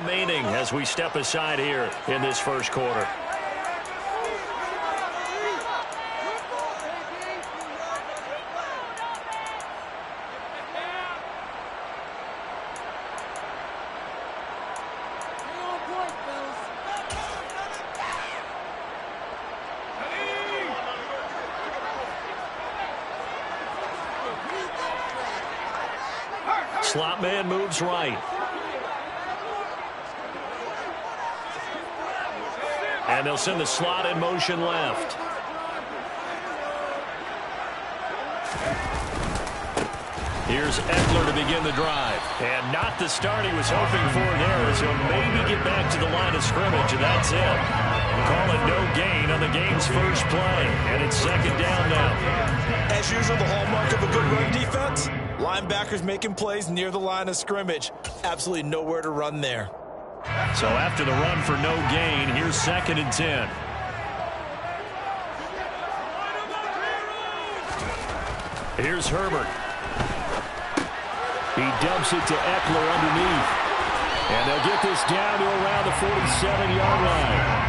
remaining as we step aside here in this first quarter. Slot man moves right. And they'll send the slot in motion left. Here's Eckler to begin the drive. And not the start he was hoping for there, as he'll maybe get back to the line of scrimmage, and that's it. Call it no gain on the game's first play. And it's second down now. As usual, the hallmark of a good run defense, linebackers making plays near the line of scrimmage. Absolutely nowhere to run there. So after the run for no gain, here's 2nd and 10. Here's Herbert. He dumps it to Eckler underneath. And they'll get this down to around the 47-yard line.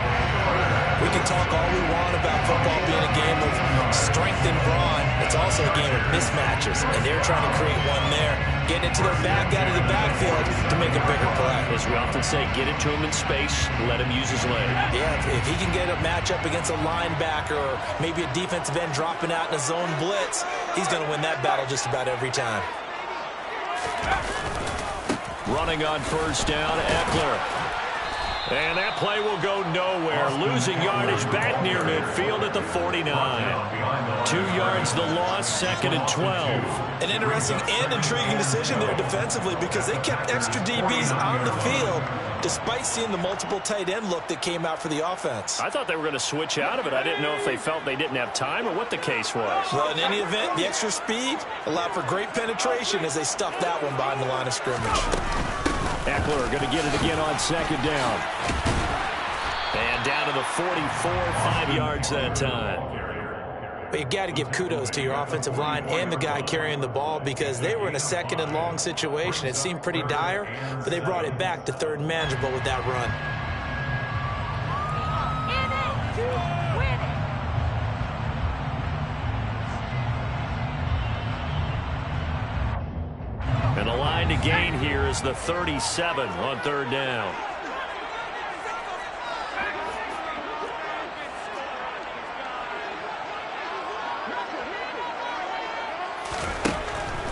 We can talk all we want about football being a game of strength and brawn. It's also a game of mismatches, and they're trying to create one there, getting it to their back out of the backfield to make a bigger play. As we often say, get it to him in space, let him use his leg. Yeah, if he can get a matchup against a linebacker or maybe a defensive end dropping out in a zone blitz, he's going to win that battle just about every time. Running on first down, Eckler. And that play will go nowhere. Losing yardage back near midfield at the 49. 2 yards the loss, 2nd and 12. An interesting and intriguing decision there defensively, because they kept extra DBs on the field despite seeing the multiple tight end look that came out for the offense. I thought they were going to switch out of it. I didn't know if they felt they didn't have time or what the case was. Well, in any event, the extra speed allowed for great penetration as they stuffed that one behind the line of scrimmage. Eckler going to get it again on 2nd down. And down to the 44, 5 yards that time. But you've got to give kudos to your offensive line and the guy carrying the ball, because they were in a 2nd and long situation. It seemed pretty dire, but they brought it back to 3rd and manageable with that run. And the line to gain here is the 37 on 3rd down.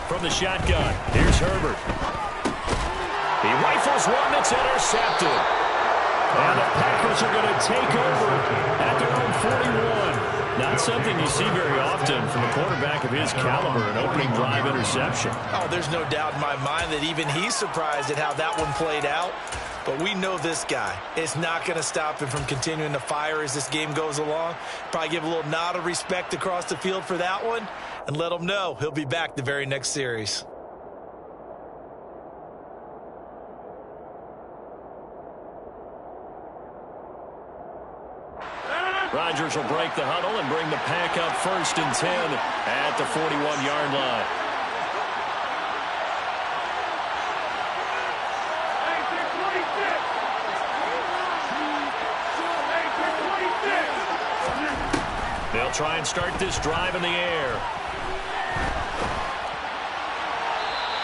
From the shotgun, here's Herbert. He rifles one that's intercepted. And the Packers are going to take over at their own 41. Not something you see very often from a quarterback of his caliber, an opening drive interception. Oh, there's no doubt in my mind that even he's surprised at how that one played out. But we know this guy. It's not going to stop him from continuing to fire as this game goes along. Probably give a little nod of respect across the field for that one, and let him know he'll be back the very next series. Rodgers will break the huddle and bring the pack up 1st and 10 at the 41-yard line. They'll try and start this drive in the air.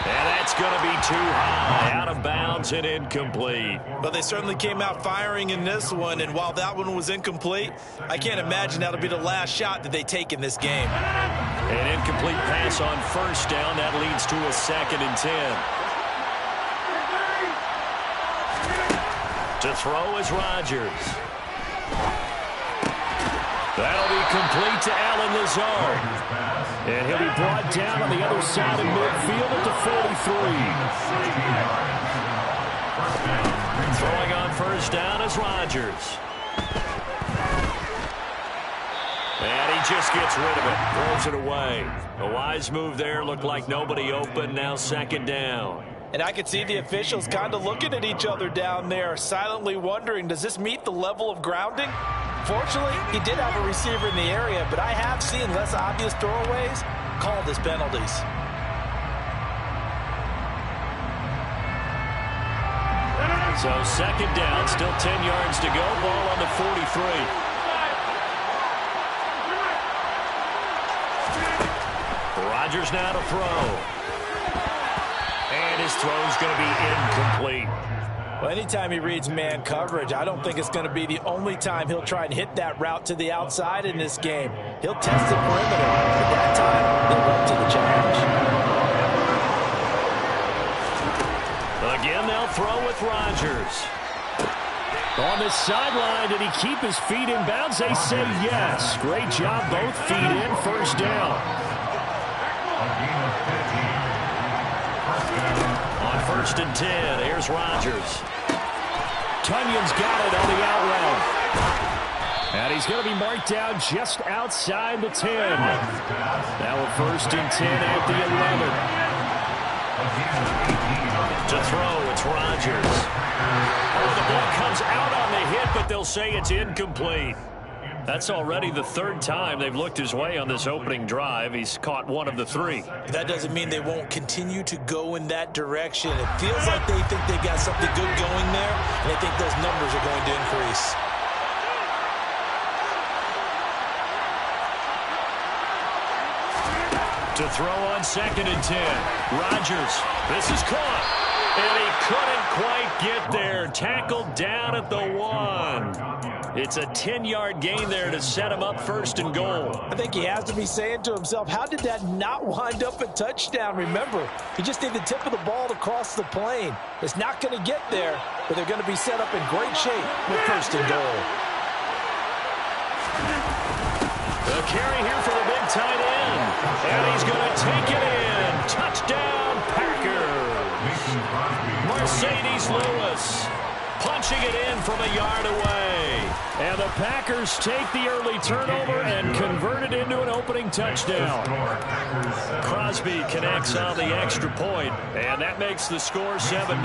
And that's going to be too high, out of bounds and incomplete. But they certainly came out firing in this one, and while that one was incomplete, I can't imagine that'll be the last shot that they take in this game. An incomplete pass on 1st down. That leads to a 2nd and 10. To throw is Rodgers. That'll be complete to Allen Lazard. And he'll be brought down on the other side of midfield at the 43. Throwing on 1st down is Rodgers. And he just gets rid of it, throws it away. A wise move there, looked like nobody open, now 2nd down. And I could see the officials kind of looking at each other down there, silently wondering, does this meet the level of grounding? Fortunately, he did have a receiver in the area, but I have seen less obvious throwaways called as penalties. So second down, still 10 yards to go. Ball on the 43. Rodgers now to throw. And his throw's going to be incomplete. Well, anytime he reads man coverage, I don't think it's going to be the only time he'll try and hit that route to the outside in this game. He'll test the perimeter, but that time, he'll up to the challenge. Again, they'll throw with Rodgers. On the sideline, did he keep his feet in bounds? They say yes. Great job, both feet in, first down. On 1st and 10, here's Rodgers. Tunyon's got it on the out route. And he's going to be marked down just outside the 10. Now a 1st and 10 at the 11. To throw, it's Rodgers. Oh, the ball comes out on the hit, but they'll say it's incomplete. That's already the 3rd time they've looked his way on this opening drive. He's caught one of the 3. That doesn't mean they won't continue to go in that direction. It feels like they think they've got something good going there, and they think those numbers are going to increase. To throw on 2nd and 10. Rodgers. This is caught. And he couldn't quite get there. Tackled down at the 1. It's a 10-yard gain there to set him up 1st and goal. I think he has to be saying to himself, how did that not wind up a touchdown? Remember, he just needed the tip of the ball to cross the plane. It's not going to get there, but they're going to be set up in great shape with 1st and goal. The carry here for the big tight end. And he's going to take it in. Touchdown, Packers. Mercedes Lewis punching it in from a yard away. And the Packers take the early turnover and convert it into an opening touchdown. Crosby connects on the extra point, and that makes the score 7-0.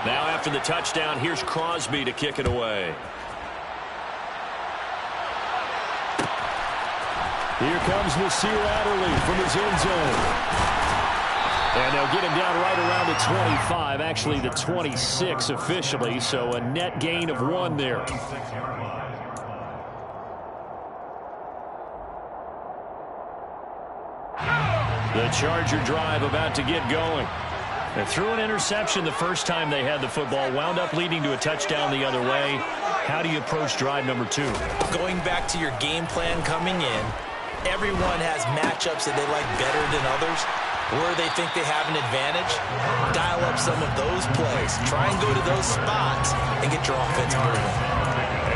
Now after the touchdown, here's Crosby to kick it away. Here comes Nasir Adderley from his end zone. And they'll get him down right around the 25, actually the 26 officially, so a net gain of 1 there. The Charger drive about to get going. They threw an interception the first time they had the football, wound up leading to a touchdown the other way. How do you approach drive number 2? Going back to your game plan coming in, everyone has matchups that they like better than others. Where they think they have an advantage, dial up some of those plays. Try and go to those spots and get your offense moving.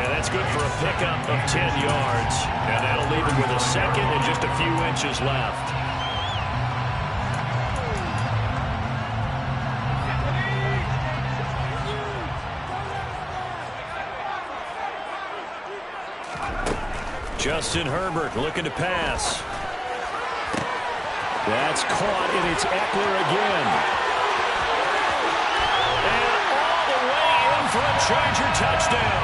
And that's good for a pickup of 10 yards. And that'll leave him with a 2nd and just a few inches left. Justin Herbert looking to pass. That's caught, and it's Eckler again. And all the way in for a Charger touchdown.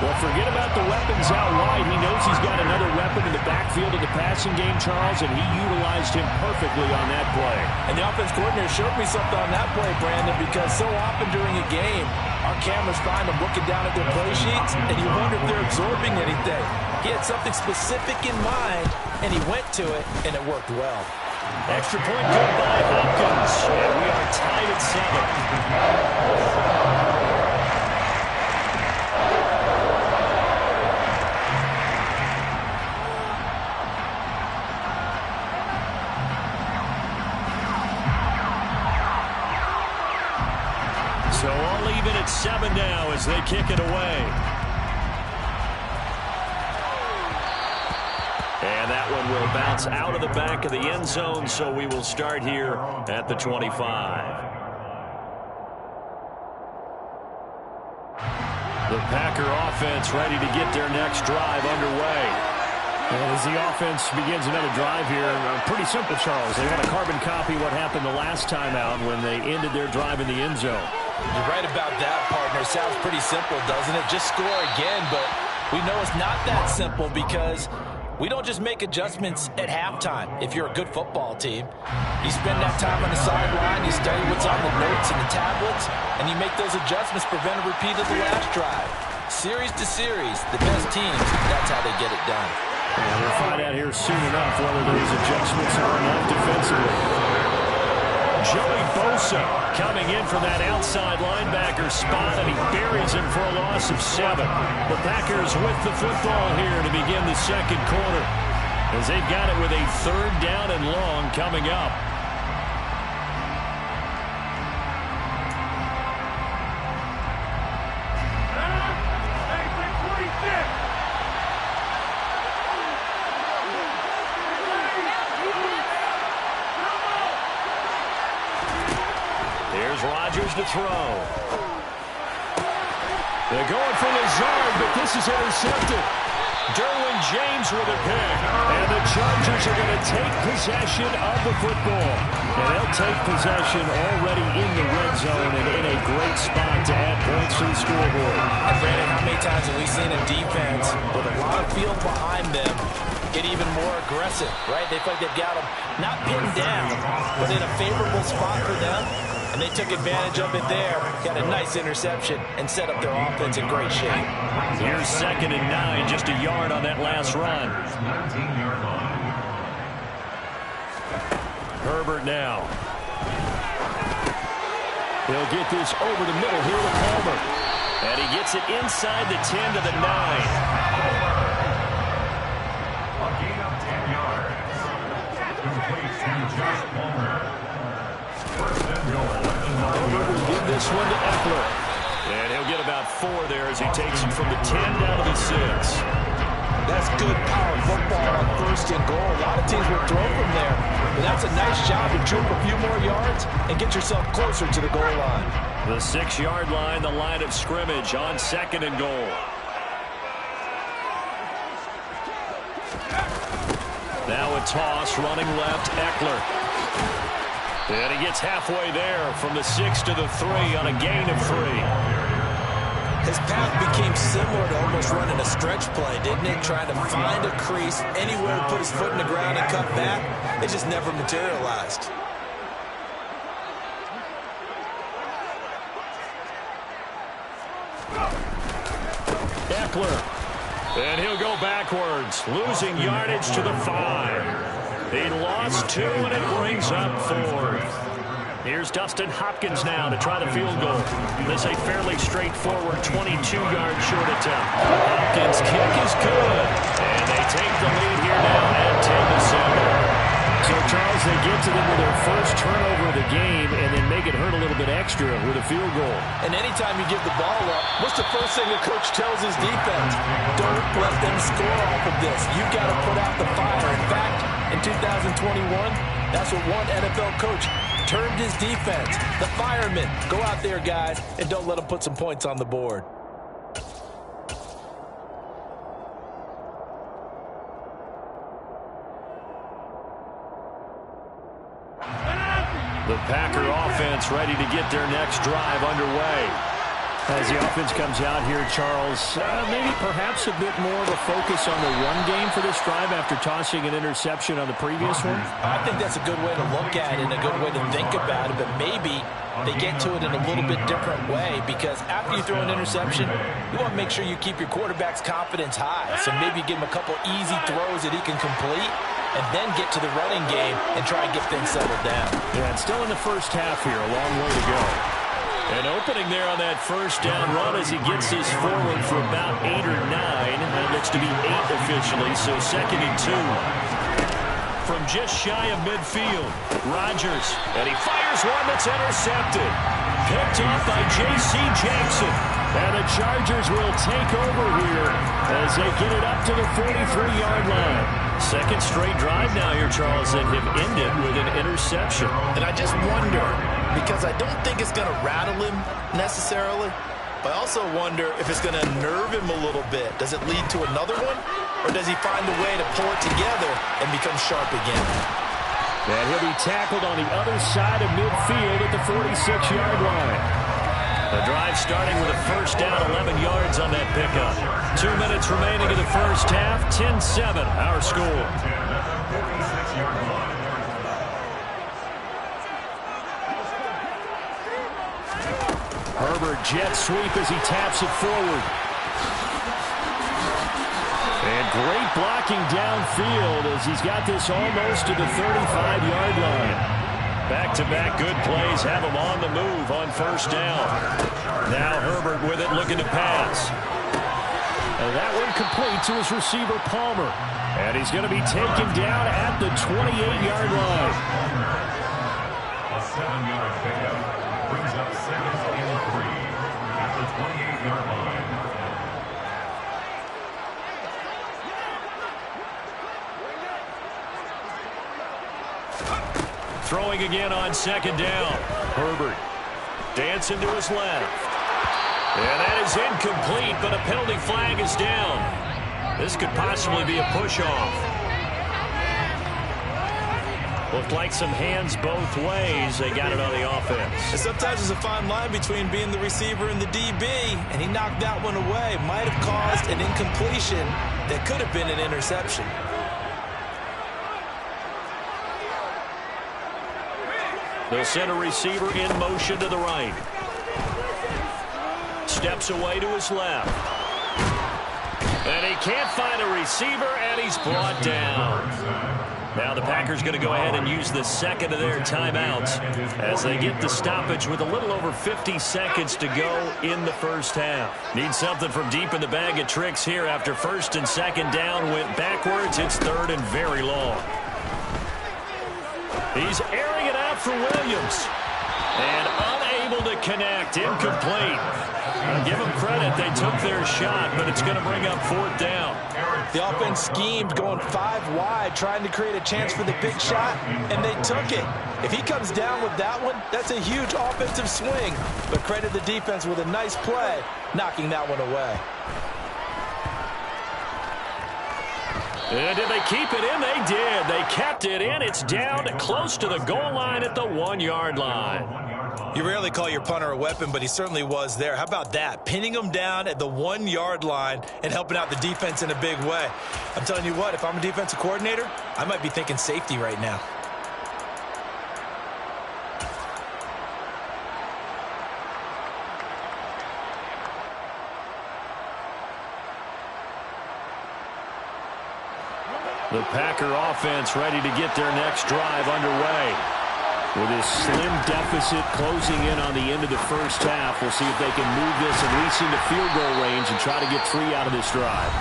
Well, forget about the weapons out wide. He knows he's got another weapon in the backfield of the passing game, Charles, and he utilized him perfectly on that play. And the offense coordinator showed me something on that play, Brandon, because so often during a game, our cameras find them looking down at their play sheets, and you wonder if they're absorbing anything. He had something specific in mind, and he went to it, and it worked well. Extra point good by Hopkins, and we are tied at 7. So all even at 7 now as they kick it away. And that one will bounce out of the back of the end zone, so we will start here at the 25. The Packer offense ready to get their next drive underway. And as the offense begins another drive here, pretty simple, Charles. They want to carbon copy what happened the last time out when they ended their drive in the end zone. You're right about that, partner. Sounds pretty simple, doesn't it? Just score again, but we know it's not that simple because We don't just make adjustments at halftime if you're a good football team. You spend that time on the sideline, you study what's on the notes and the tablets, and you make those adjustments, prevent a repeat of the last drive. Series to series, the best teams, that's how they get it done. And we'll find out here soon enough whether those adjustments are enough defensively. Joey Bosa coming in from that outside linebacker spot, and he buries him for a loss of 7. The Packers with the football here to begin the second quarter, as they've got it with a 3rd down and long coming up. To throw. They're going for Lazard, but this is intercepted. Derwin James with a pick. And the Chargers are going to take possession of the football. And they'll take possession already in the red zone and in a great spot to add points to the scoreboard. And Brandon, how many times have we seen a defense with a lot of field behind them get even more aggressive, right? They feel like they've got them not pinned down, but in a favorable spot for them. And they took advantage of it there, got a nice interception, and set up their offense in great shape. Here's 2nd and 9, just a yard on that last run. Herbert now. He'll get this over the middle here to Palmer. And he gets it inside the 10 to the 9. A gain of 10 yards. Complete to Josh Palmer. Herbert will give this one to Eckler. And he'll get about 4 there as he takes it from the 10 down to the 6. That's good power football on 1st and goal. A lot of teams will throw from there. But that's a nice job to troop a few more yards and get yourself closer to the goal line. The 6-yard line, the line of scrimmage on 2nd and goal. Now a toss, running left, Eckler. And he gets halfway there from the 6 to the 3 on a gain of 3. His path became similar to almost running a stretch play, didn't it? Trying to find a crease, anywhere to put his foot in the ground and cut back. It just never materialized. Eckler. And he'll go backwards, losing yardage to the 5. He lost 2, and it brings up 4. Here's Dustin Hopkins now to try the field goal. This is a fairly straightforward 22-yard short attempt. Hopkins' kick is good. And they take the lead here now at 10-7. So, Charles, they get to them with their first turnover of the game and then make it hurt a little bit extra with a field goal. And anytime you give the ball up, what's the first thing the coach tells his defense? Don't let them score off of this. You've got to put out the fire. In fact, in 2021, that's what one NFL coach termed his defense. The firemen. Go out there, guys, and don't let them put some points on the board. The Packer offense ready to get their next drive underway. As the offense comes out here, Charles, maybe perhaps a bit more of a focus on the run game for this drive after tossing an interception on the previous one? I think that's a good way to look at it and a good way to think about it, but maybe they get to it in a little bit different way, because after you throw an interception, you want to make sure you keep your quarterback's confidence high. So maybe you give him a couple easy throws that he can complete, and then get to the running game and try and get things settled down. Yeah, and still in the first half here, a long way to go. And opening there on that first down run as he gets this forward for about 8 or 9. And it looks to be 8 officially, so 2nd and 2. From just shy of midfield, Rodgers. And he fires one that's intercepted. Picked off by J.C. Jackson. And the Chargers will take over here as they get it up to the 43-yard line. Second straight drive now here, Charles, that have ended with an interception. And I just wonder, because I don't think it's going to rattle him necessarily, but I also wonder if it's going to nerve him a little bit. Does it lead to another one? Or does he find a way to pull it together and become sharp again? And he'll be tackled on the other side of midfield at the 46-yard line. The drive starting with a first down, 11 yards on that pickup. 2 minutes remaining in the first half. 10-7, our score. Herbert jet sweep as he taps it forward. And great blocking downfield as he's got this almost to the 35-yard line. Back-to-back good plays have him on the move on first down. Now Herbert with it, looking to pass. And that one complete to his receiver, Palmer. And he's going to be taken down at the 28-yard line. A 7-yard pickup brings up 2nd and 3 at the 28-yard line. Throwing again on 2nd down. Herbert dancing to his left. And that is incomplete, but a penalty flag is down. This could possibly be a push-off. Looked like some hands both ways. They got it on the offense. And sometimes there's a fine line between being the receiver and the DB, and he knocked that one away. Might have caused an incompletion that could have been an interception. They'll send a receiver in motion to the right. Steps away to his left. And he can't find a receiver, and he's brought down. Now the Packers going to go ahead and use the second of their timeouts as they get the stoppage with a little over 50 seconds to go in the first half. Need something from deep in the bag of tricks here after 1st and 2nd down went backwards. It's 3rd and very long. He's airing it out for Williams. And unable to connect. Incomplete. I'll give them credit. They took their shot, but it's going to bring up 4th down. The offense schemed going 5 wide, trying to create a chance for the big shot, and they took it. If he comes down with that one, that's a huge offensive swing. But credit the defense with a nice play, knocking that one away. And did they keep it in? They did. They kept it in. It's down close to the goal line at the 1-yard line. You rarely call your punter a weapon, but he certainly was there. How about that? Pinning him down at the 1-yard line and helping out the defense in a big way. I'm telling you what, if I'm a defensive coordinator, I might be thinking safety right now. The Packer offense ready to get their next drive underway. With this slim deficit closing in on the end of the first half, we'll see if they can move this at least into field goal range and try to get 3 out of this drive.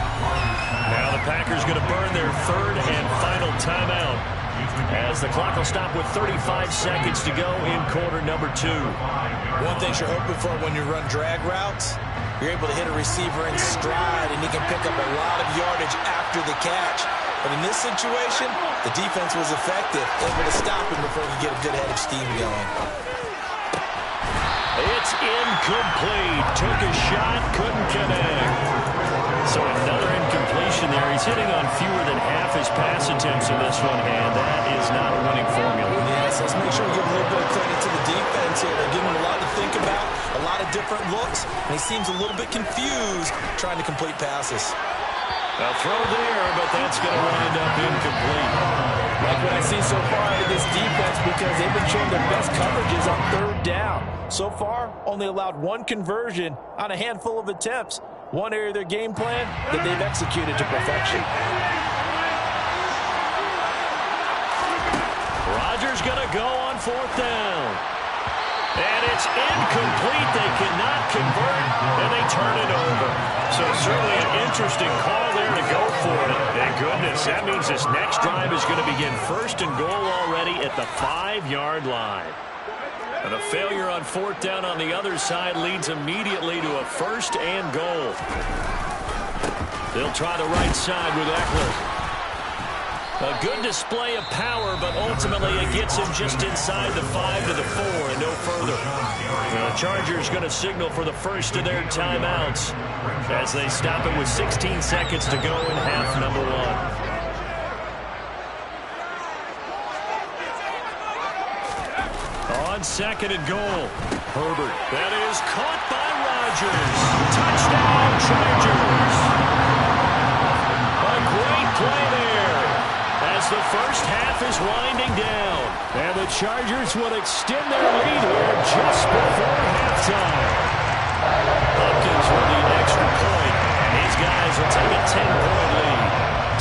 Now the Packers going to burn their 3rd and final timeout as the clock will stop with 35 seconds to go in quarter number 2. One thing you're hoping for when you run drag routes, you're able to hit a receiver in stride and he can pick up a lot of yardage after the catch. But in this situation, the defense was effective, able to stop him before he could get a good head of steam going. It's incomplete. Took a shot, couldn't connect. So another incompletion there. He's hitting on fewer than half his pass attempts in this one, and that is not a winning formula. Yes, let's make sure we give a little bit of credit to the defense here. They're giving him a lot to think about, a lot of different looks, and he seems a little bit confused trying to complete passes. A throw there, but that's going to wind up incomplete. Like what I see so far out of this defense, because they've been showing their best coverages on 3rd down. So far, only allowed 1 conversion on a handful of attempts. One area of their game plan that they've executed to perfection. Rodgers going to go on 4th down. And it's incomplete. They cannot convert, and they turn it over. So certainly an interesting call there to go for it. And goodness, that means this next drive is going to begin 1st and goal already at the 5-yard line. And a failure on 4th down on the other side leads immediately to a 1st and goal. They'll try the right side with Eckler. A good display of power, but ultimately it gets him just inside the 5 to the 4 and no further. The Chargers going to signal for the first of their timeouts as they stop it with 16 seconds to go in half number 1. On 2nd and goal, Herbert. That is caught by Rodgers. Touchdown, Chargers. play there as the first half is winding down. And the Chargers will extend their lead here just before halftime. Hopkins with the extra point. These guys will take a 10-point lead.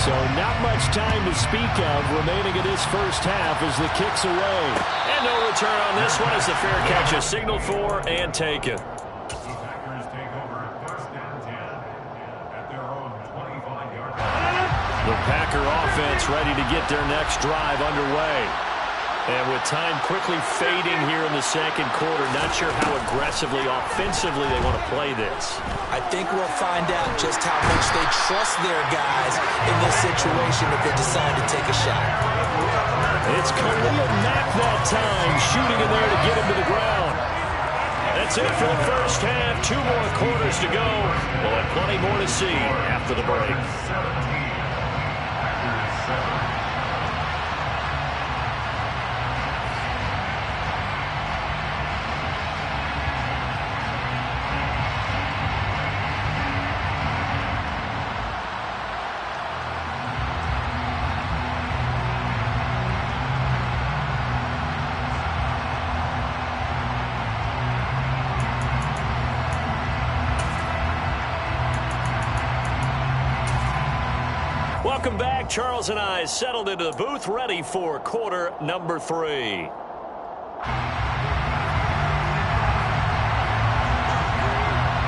So not much time to speak of remaining in this first half as the kick's away. And no return on this one as the fair catch is signaled for and taken. The Packer offense ready to get their next drive underway. And with time quickly fading here in the second quarter, not sure how aggressively, offensively they want to play this. I think we'll find out just how much they trust their guys in this situation if they decide to take a shot. It's Khalil Mack that time, shooting in there to get him to the ground. That's it for the first half. 2 more quarters to go. We'll have plenty more to see after the break. Welcome back. Charles and I settled into the booth, ready for quarter number 3.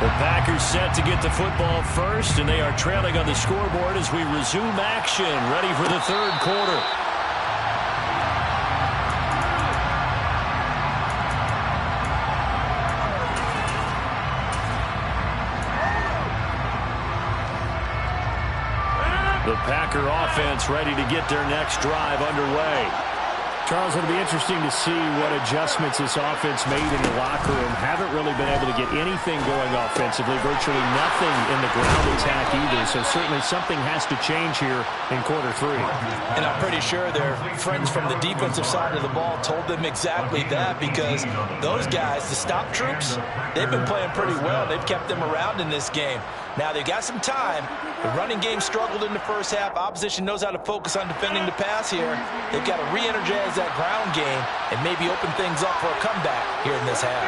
The Packers set to get the football first, and they are trailing on the scoreboard as we resume action, ready for the third quarter. The Packer offense ready to get their next drive underway. Charles, it'll be interesting to see what adjustments this offense made in the locker room. Haven't really been able to get anything going offensively, virtually nothing in the ground attack either, so certainly something has to change here in quarter 3. And I'm pretty sure their friends from the defensive side of the ball told them exactly that, because those guys, the stop troops, they've been playing pretty well. They've kept them around in this game. Now, they've got some time. The running game struggled in the first half. Opposition knows how to focus on defending the pass here. They've got to re-energize that ground game and maybe open things up for a comeback here in this half.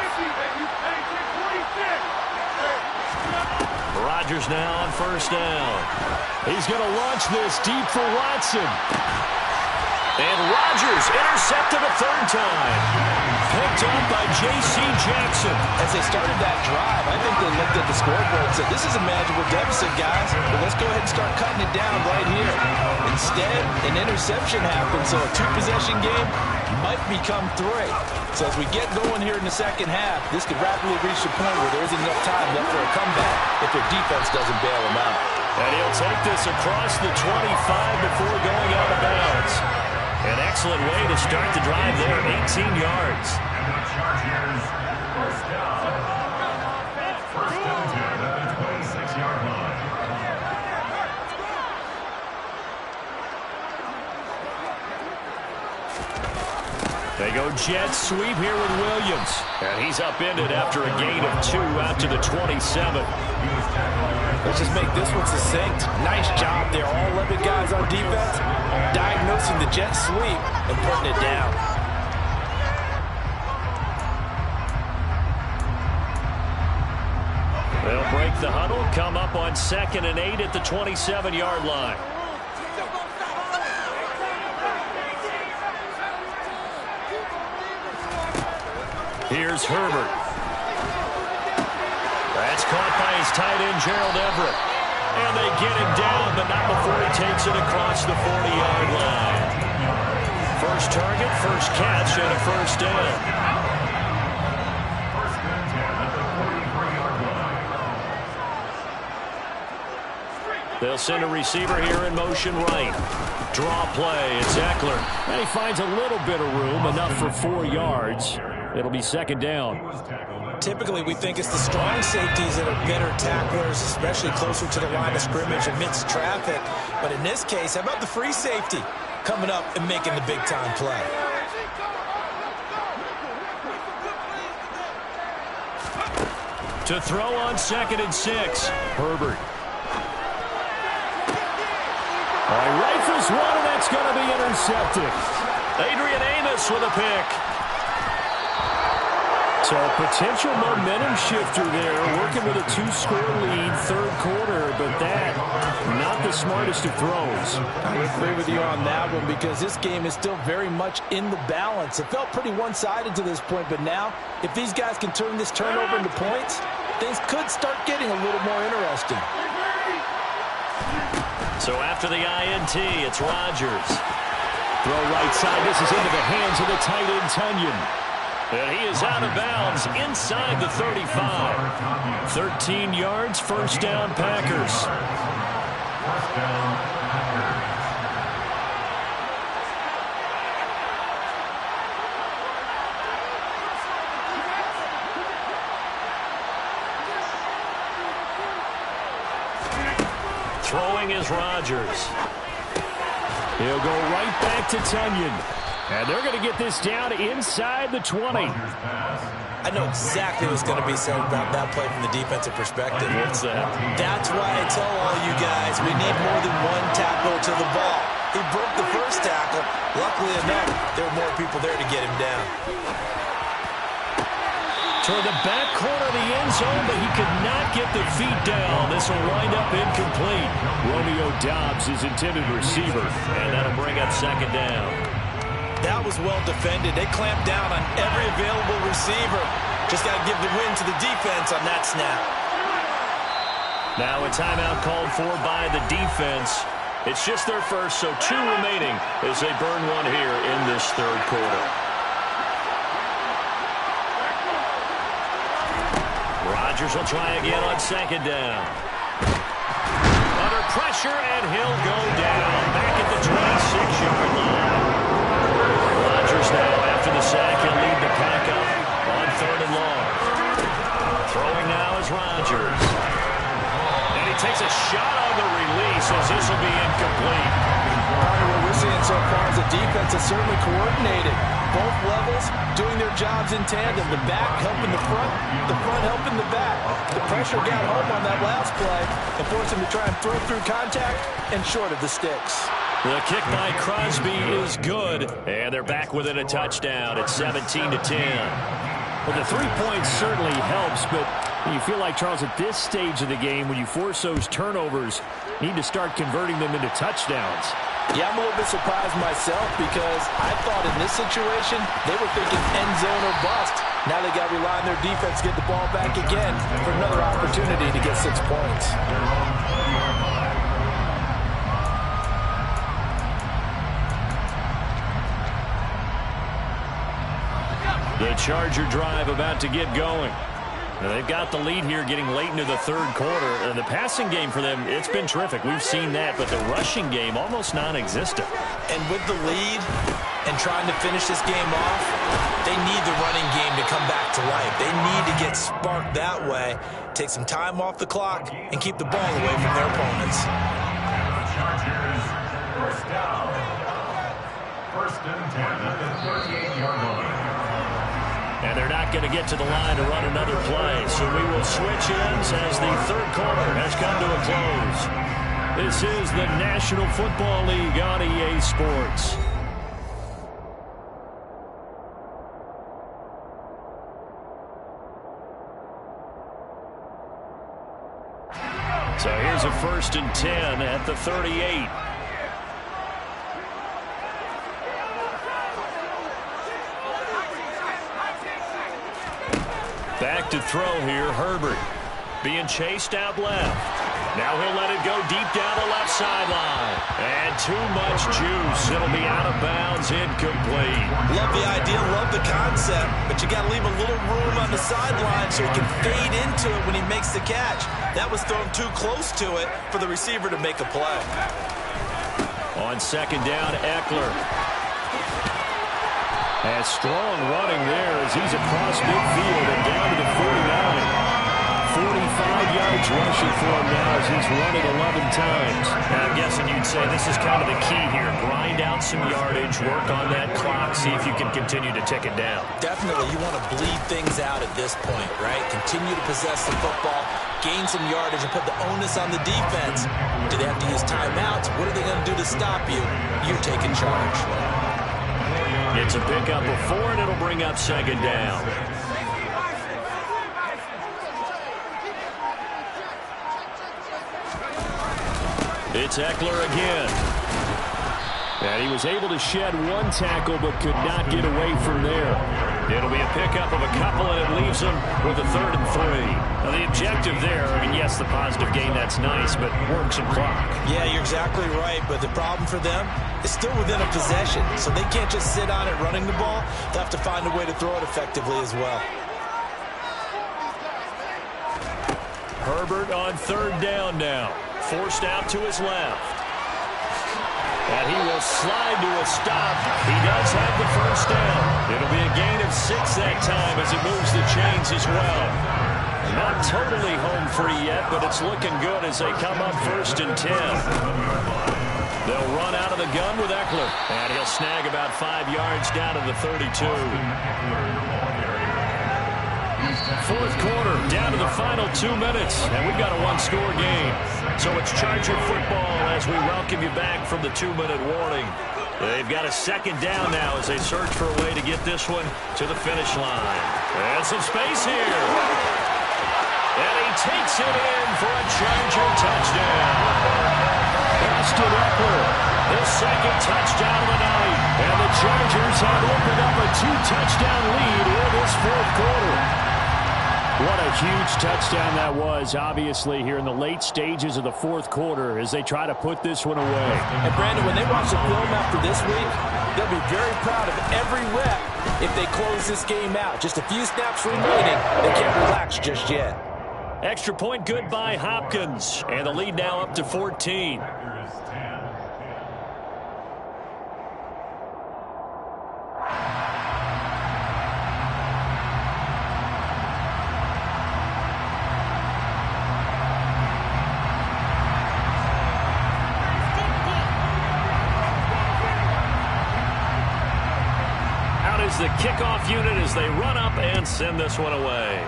Rodgers now on first down. He's going to launch this deep for Watson. And Rodgers intercepted a third time. Picked up by J.C. Jackson. As they started that drive, I think they looked at the scoreboard and said, this is a manageable deficit, guys, but let's go ahead and start cutting it down right here. Instead, an interception happened, so a 2-possession game might become 3. So as we get going here in the second half, this could rapidly reach the point where there isn't enough time left for a comeback if their defense doesn't bail them out. And he'll take this across the 25 before going out of bounds. An excellent way to start the drive there, 18 yards. And the Chargers, first down. First and 10 at the 26-yard line. They go jet sweep here with Williams. And he's upended after a gain of 2 out to the 27. Let's just make this one succinct. Nice job there. All 11 guys on defense diagnosing the jet sweep and putting it down. They'll break the huddle, come up on 2nd and 8 at the 27-yard line. Here's Herbert. That's caught by his tight end, Gerald Everett. And they get him down, but not before he takes it across the 40-yard line. First target, first catch, and a first down. First and 10 at the 43-yard line. They'll send a receiver here in motion right. Draw play, it's Eckler. And he finds a little bit of room, enough for 4 yards. It'll be second down. Typically, we think it's the strong safeties that are better tacklers, especially closer to the line of scrimmage amidst traffic. But in this case, how about the free safety coming up and making the big-time play? To throw on 2nd and 6, Herbert. All right, rifles one, and that's going to be intercepted. Adrian Amos with a pick. So a potential momentum shifter there, working with a 2-score lead, third quarter, but that, not the smartest of throws. I would agree with you on that one because this game is still very much in the balance. It felt pretty one-sided to this point, but now, if these guys can turn this turnover into points, things could start getting a little more interesting. So after the INT, it's Rodgers. Throw right side. This is into the hands of the tight end, Tunyon. And he is out of bounds inside the 35. 13 yards, first down, Packers. First down, Packers. Throwing is Rodgers. He'll go right back to Tunyon. And they're going to get this down inside the 20. I know exactly what's going to be said about that play from the defensive perspective. What's that? That's why I tell all you guys we need more than one tackle to the ball. He broke the first tackle. Luckily enough, there were more people there to get him down. Toward the back corner of the end zone, but he could not get the feet down. This will wind up incomplete. Romeo Doubs is intended receiver, and that'll bring up second down. That was well defended. They clamped down on every available receiver. Just got to give the win to the defense on that snap. Now a timeout called for by the defense. It's just their first, so 2 remaining as they burn one here in this third quarter. Rodgers will try again on second down. Under pressure, and he'll go down back at the 26-yard line. Rodgers now, after the sack, he'll lead the pack up on third and long. Throwing now is Rodgers. And he takes a shot on the release as this will be incomplete. What we're seeing so far is the defense is certainly coordinated. Both levels doing their jobs in tandem. The back helping the front helping the back. The pressure got home on that last play and forced him to try and throw through contact and short of the sticks. The kick by Crosby is good, and they're back within a touchdown at 17-10. Well, the 3 points certainly helps, but you feel like, Charles, at this stage of the game, when you force those turnovers, you need to start converting them into touchdowns. Yeah, I'm a little bit surprised myself because I thought in this situation they were thinking end zone or bust. Now they got to rely on their defense to get the ball back again for another opportunity to get 6 points. The Charger drive about to get going. Now they've got the lead here getting late into the third quarter. And the passing game for them, it's been terrific. We've seen that, but the rushing game almost non-existent. And with the lead and trying to finish this game off, they need the running game to come back to life. They need to get sparked that way, take some time off the clock, and keep the ball away from their opponents. Chargers, first down. First and 10 at the 38-yard line. And they're not going to get to the line to run another play. So we will switch ends as the third quarter has come to a close. This is the National Football League on EA Sports. So here's a 1st and 10 at the 38. Back to throw here, Herbert. Being chased out left. Now he'll let it go deep down the left sideline. And too much juice. It'll be out of bounds, incomplete. Love the idea, love the concept, but you got to leave a little room on the sideline so he can fade into it when he makes the catch. That was thrown too close to it for the receiver to make a play. On second down, Eckler. And strong running there as he's across midfield and down to the 49. 45 yards rushing for him now as he's run it 11 times. And I'm guessing you'd say this is kind of the key here. Grind out some yardage, work on that clock, see if you can continue to tick it down. Definitely, you want to bleed things out at this point, right? Continue to possess the football, gain some yardage, and put the onus on the defense. Do they have to use timeouts? What are they going to do to stop you? You're taking charge. It's a pickup of 4, and it'll bring up second down. It's Eckler again. And he was able to shed one tackle but could not get away from there. It'll be a pickup of a couple, and it leaves him with a 3rd and 3. Now, the objective there, I mean, yes, the positive gain, that's nice, but work some clock. Yeah, you're exactly right, but the problem for them is still within a possession, so they can't just sit on it running the ball. They'll have to find a way to throw it effectively as well. Herbert on 3rd down now. Forced out to his left. And he will slide to a stop. He does have the 1st down. It'll be a gain of 6 that time as it moves the chains as well. Not totally home free yet, but it's looking good as they come up 1st and 10. They'll run out of the gun with Eckler. And he'll snag about 5 yards down to the 32. 4th quarter, down to the final 2 minutes, and we've got a 1-score game. So it's Charger football as we welcome you back from the 2-minute warning. They've got a 2nd down now as they search for a way to get this one to the finish line. And some space here. And he takes it in for a Charger touchdown. Austin Eckler, the 2nd touchdown of the night. And the Chargers have opened up a 2-touchdown lead in this 4th quarter. What a huge touchdown that was, obviously, here in the late stages of the 4th quarter as they try to put this one away. And, Brandon, when they watch the film after this week, they'll be very proud of every rep if they close this game out. Just a few snaps remaining. They can't relax just yet. Extra point good by Hopkins. And the lead now up to 14. The kickoff unit as they run up and send this one away.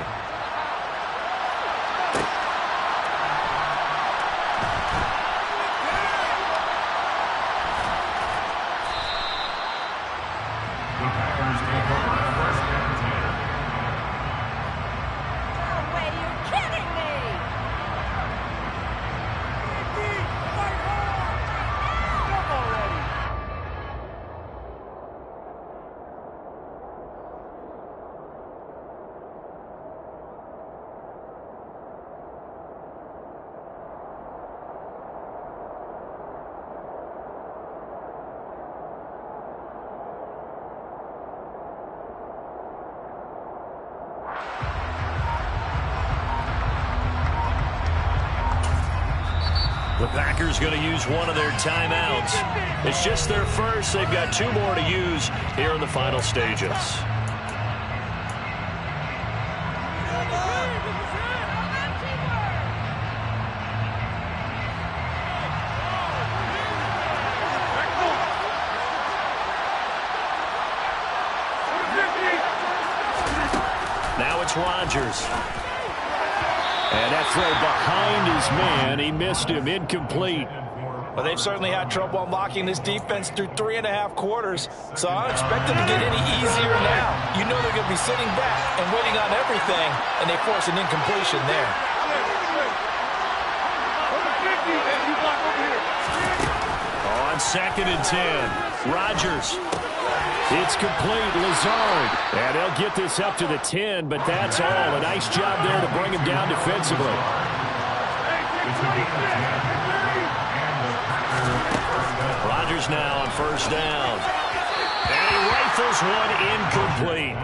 The Packers take over 1st and 10. No way, you're kidding me! Come already! The Packers going to use one of their timeouts. It's just their first. They've got 2 more to use here in the final stages. Now it's Rodgers. And that throw behind his man, he missed him, incomplete. Well, they've certainly had trouble unlocking this defense through 3.5 quarters, so I don't expect them to get any easier now. You know they're going to be sitting back and waiting on everything, and they force an incompletion there. On 2nd and 10, Rodgers. It's complete, Lazard. And they'll get this up to the 10, but that's all. A nice job there to bring him down defensively. Rodgers now on 1st down. And he rifles one incomplete.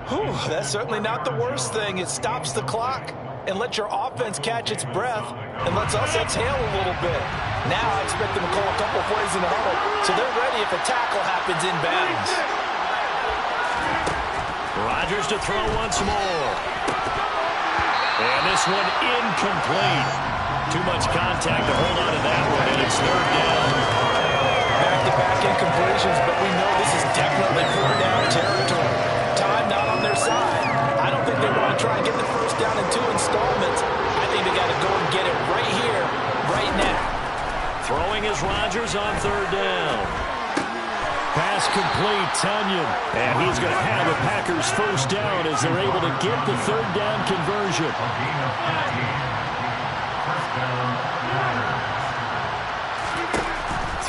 Whew, that's certainly not the worst thing. It stops the clock and lets your offense catch its breath and lets us exhale a little bit. Now I expect them to call a couple plays in the huddle so they're ready if a tackle happens inbounds. Rodgers to throw once more. And this one incomplete. Too much contact to hold on to that one, and it's third down. Back-to-back incompletions, but we know this is definitely fourth down territory. Time not on their side. I don't think they want to try and get the first down in 2 installments. I think they got to go and get it right here, right now. Throwing is Rodgers on third down. Pass complete, Tunyon. And he's going to have the Packers first down as they're able to get the third down conversion. A gain of 15. First down, Niners.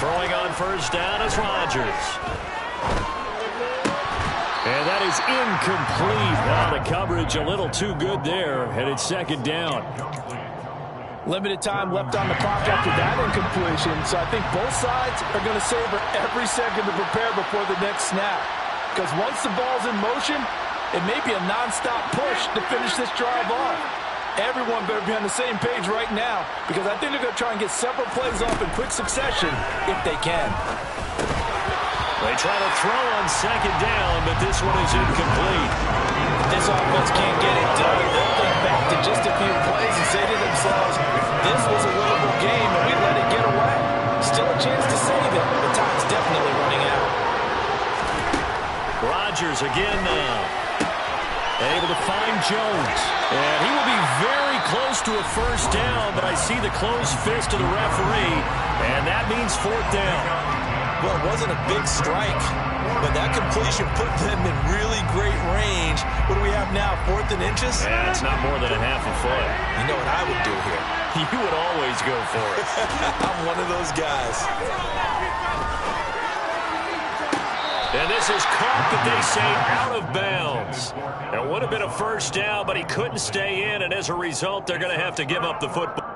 Throwing on first down is Rodgers. And that is incomplete. Now the coverage a little too good there, and it's second down. Limited time left on the clock after that incompletion, so I think both sides are going to savor every second to prepare before the next snap. Because once the ball's in motion, it may be a nonstop push to finish this drive off. Everyone better be on the same page right now, because I think they're going to try and get several plays off in quick succession if they can. They try to throw on second down, but this one is incomplete. This offense can't get it done. They'll think back to just a few plays and say to themselves, this was a winnable game and we let it get away. Still a chance to save it, but time's definitely running out. Rodgers again now. Able to find Jones. And he will be very close to a first down, but I see the closed fist of the referee, and that means fourth down. Well, it wasn't a big strike, but that completion put them in really great range. What do we have now, 4th and inches? Yeah, it's not more than a half a foot. You know what I would do here? You would always go for it. I'm one of those guys. And this is caught, but they say out of bounds. It would have been a first down, but he couldn't stay in, and as a result, they're going to have to give up the football.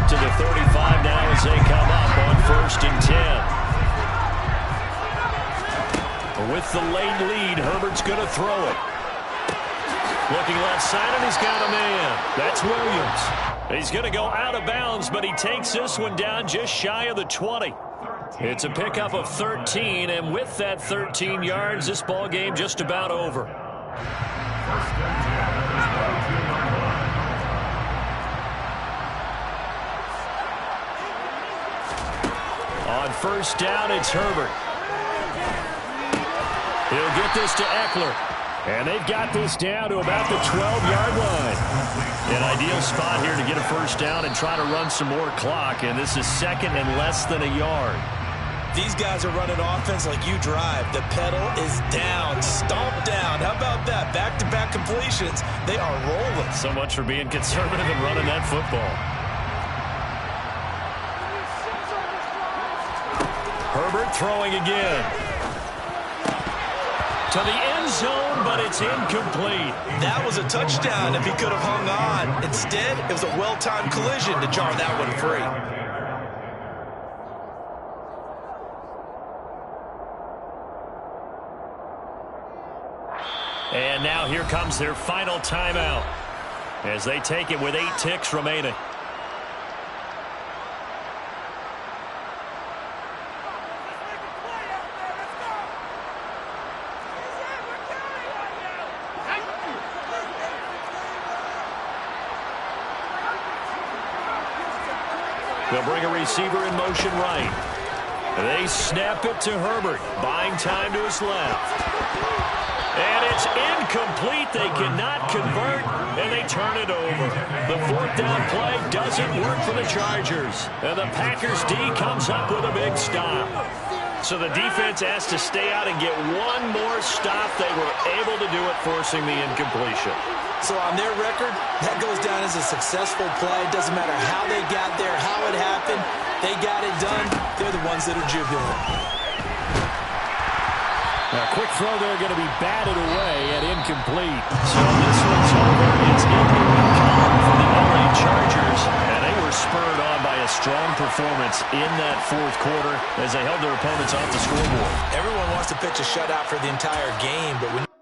To the 35 now as they come up on 1st and 10. With the late lead, Herbert's going to throw it. Looking left side, and he's got a man. That's Williams. He's going to go out of bounds, but he takes this one down just shy of the 20. It's a pickup of 13, and with that 13 yards, this ball game just about over. First and 10. On first down, it's Herbert. He'll get this to Eckler. And they've got this down to about the 12-yard line. An ideal spot here to get a first down and try to run some more clock. And this is second and less than a yard. These guys are running offense like you drive. The pedal is down, stomped down. How about that? Back-to-back completions. They are rolling. So much for being conservative and running that football. Herbert throwing again. To the end zone, but it's incomplete. That was a touchdown if he could have hung on. Instead, it was a well-timed collision to jar that one free. And now here comes their final timeout as they take it with 8 ticks remaining. They'll bring a receiver in motion right. They snap it to Herbert, buying time to his left. And it's incomplete. They cannot convert, and they turn it over. The 4th down play doesn't work for the Chargers. And the Packers D comes up with a big stop. So the defense asked to stay out and get one more stop. They were able to do it, forcing the incompletion. So on their record, that goes down as a successful play. It doesn't matter how they got there, how it happened. They got it done. They're the ones that are jubilant. A quick throw there going to be batted away and incomplete. So this one's over. It's in the win column for the LA Chargers. And they were spurred on by a strong performance in that fourth quarter as they held their opponents off the scoreboard. Everyone wants to pitch a shutout for the entire game, but when